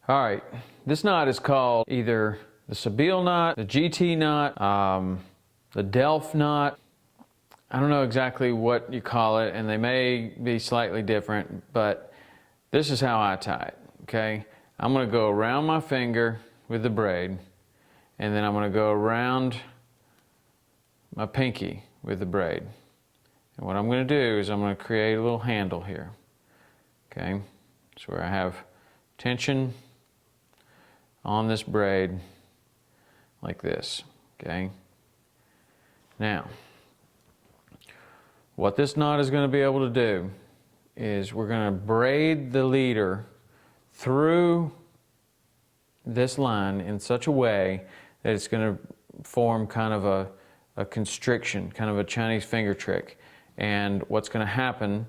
All right, this knot is called either the Sebile knot, the GT knot, the Delph knot. I don't know exactly what you call it, and they may be slightly different, but this is how I tie it, okay? I'm gonna go around my finger with the braid, and then I'm gonna go around my pinky with the braid. And what I'm gonna do is I'm gonna create a little handle here, okay? So where I have tension on this braid like this, okay? Now, what this knot is going to be able to do is we're going to braid the leader through this line in such a way that it's going to form kind of a constriction, kind of a Chinese finger trick. And what's going to happen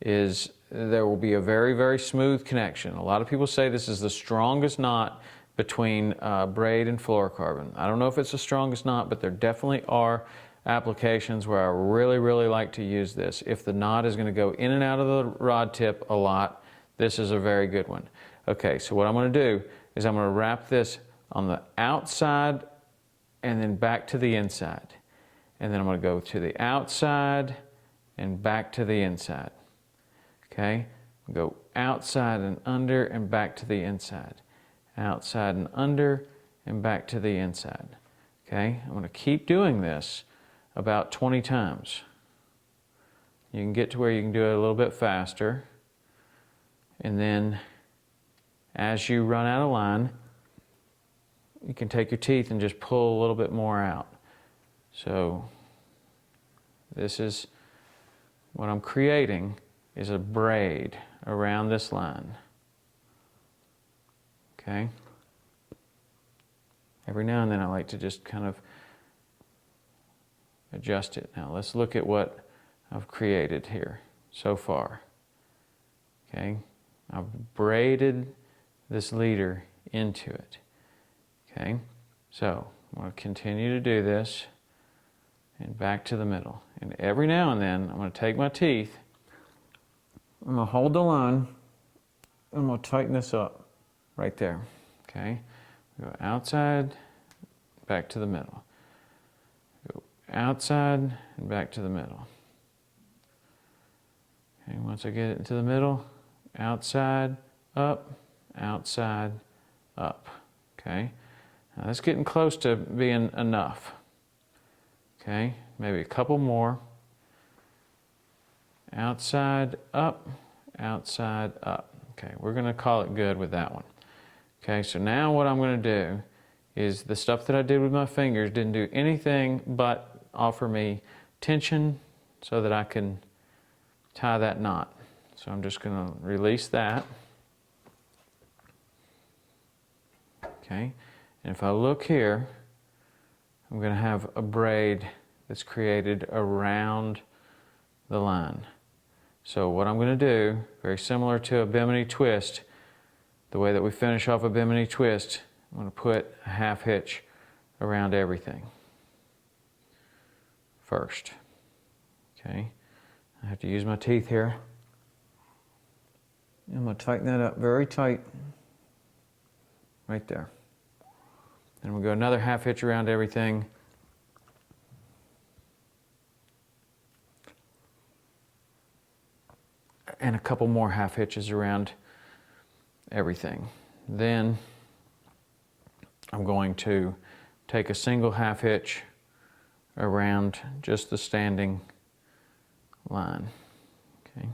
is there will be a very, very smooth connection. A lot of people say this is the strongest knot between braid and fluorocarbon. I don't know if it's the strongest knot, but there definitely are applications where I really, really like to use this. If the knot is going to go in and out of the rod tip a lot, this is a very good one. Okay, so what I'm going to do is I'm going to wrap this on the outside and then back to the inside. And then I'm going to go to the outside and back to the inside. Okay, go outside and under and back to the inside. Outside and under and back to the inside. Okay, I'm going to keep doing this about 20 times. You can get to where you can do it a little bit faster. And then as you run out of line, you can take your teeth and just pull a little bit more out. So this is what I'm creating, is a braid around this line. Okay? Every now and then I like to just kind of adjust it. Now let's look at what I've created here so far. Okay? I've braided this leader into it. Okay? So I'm going to continue to do this and back to the middle. And every now and then I'm going to take my teeth, I'm going to hold the line, and I'm going to tighten this up. Right there, okay? Go outside, back to the middle. Go outside and back to the middle. Okay, once I get it into the middle, outside, up, outside, up. Okay? Now that's getting close to being enough. Okay? Maybe a couple more. Outside, up, outside, up. Okay, we're going to call it good with that one. Okay, so now what I'm going to do is the stuff that I did with my fingers didn't do anything but offer me tension so that I can tie that knot. So I'm just going to release that. Okay, and if I look here, I'm going to have a braid that's created around the line. So what I'm going to do, very similar to a bimini twist, the way that we finish off a bimini twist, I'm going to put a half hitch around everything first. Okay, I have to use my teeth here. I'm going to tighten that up very tight, right there. Then we'll go another half hitch around everything. And a couple more half hitches around everything. Then I'm going to take a single half hitch around just the standing line. Okay.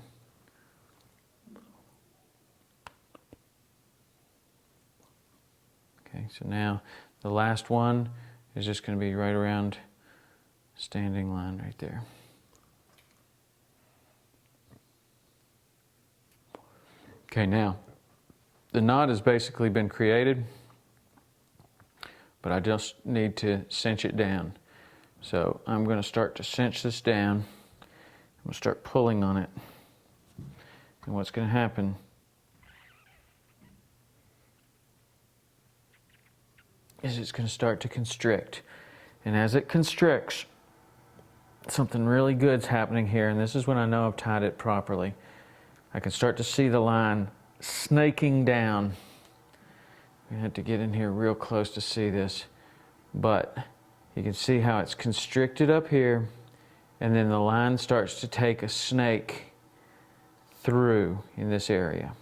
Okay, so now the last one is just going to be right around standing line right there. Okay, now the knot has basically been created, but I just need to cinch it down. So I'm going to start to cinch this down. I'm going to start pulling on it. And what's going to happen is it's going to start to constrict. And as it constricts, something really good's happening here, and this is when I know I've tied it properly. I can start to see the line snaking down I have to get in here real close to see this, but you can see how it's constricted up here, and then the line starts to take a snake through in this area.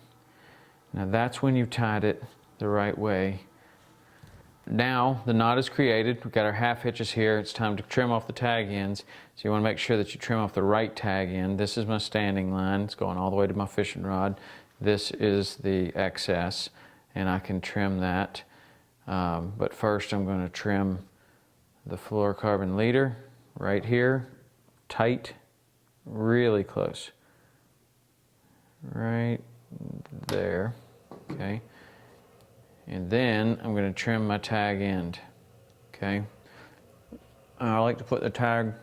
Now that's when you've tied it the right way. Now the knot is created. We've got our half hitches here. It's time to trim off the tag ends. So you want to make sure that you trim off the right tag end. This is my standing line. It's going all the way to my fishing rod. This is the excess, and I can trim that. But first I'm going to trim the fluorocarbon leader right here, tight, really close. Right there, okay. And then I'm going to trim my tag end, okay. I like to put the tag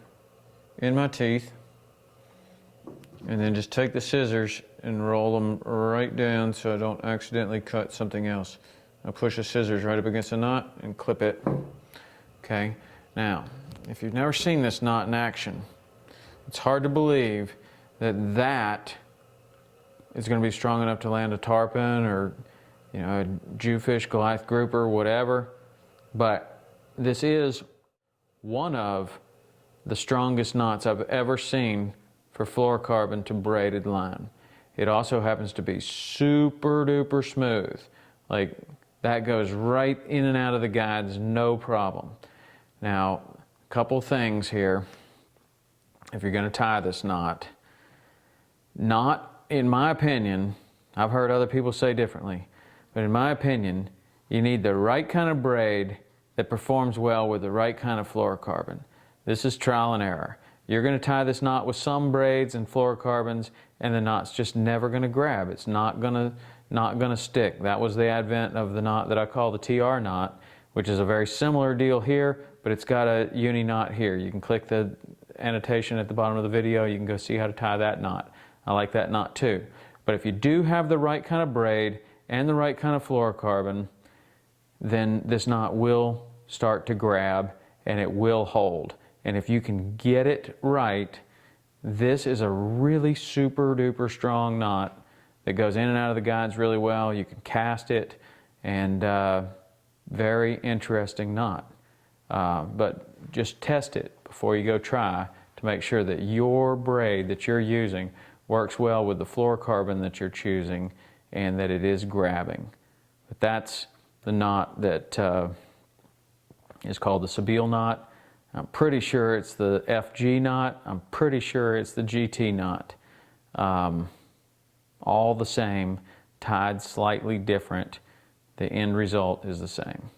in my teeth and then just take the scissors and roll them right down so I don't accidentally cut something else. I push the scissors right up against the knot and clip it, okay. Now, if you've never seen this knot in action, it's hard to believe that that is going to be strong enough to land a tarpon or, you know, a jewfish, Goliath grouper, whatever. But this is one of the strongest knots I've ever seen for fluorocarbon to braided line. It also happens to be super duper smooth. Like, that goes right in and out of the guides, no problem. Now, a couple things here. If you're going to tie this knot, in my opinion, I've heard other people say differently, but in my opinion, you need the right kind of braid that performs well with the right kind of fluorocarbon. This is trial and error. You're going to tie this knot with some braids and fluorocarbons, and the knot's just never going to grab. It's not going to stick. That was the advent of the knot that I call the TR knot, which is a very similar deal here, but it's got a uni knot here. You can click the annotation at the bottom of the video. You can go see how to tie that knot. I like that knot too. But if you do have the right kind of braid and the right kind of fluorocarbon, then this knot will start to grab and it will hold. And if you can get it right, this is a really super duper strong knot that goes in and out of the guides really well. You can cast it, and very interesting knot. But just test it before you go try to make sure that your braid that you're using works well with the fluorocarbon that you're choosing and that it is grabbing. But that's the knot that is called the Sebile knot. I'm pretty sure it's the FG knot. I'm pretty sure it's the GT knot. All the same, tied slightly different. The end result is the same.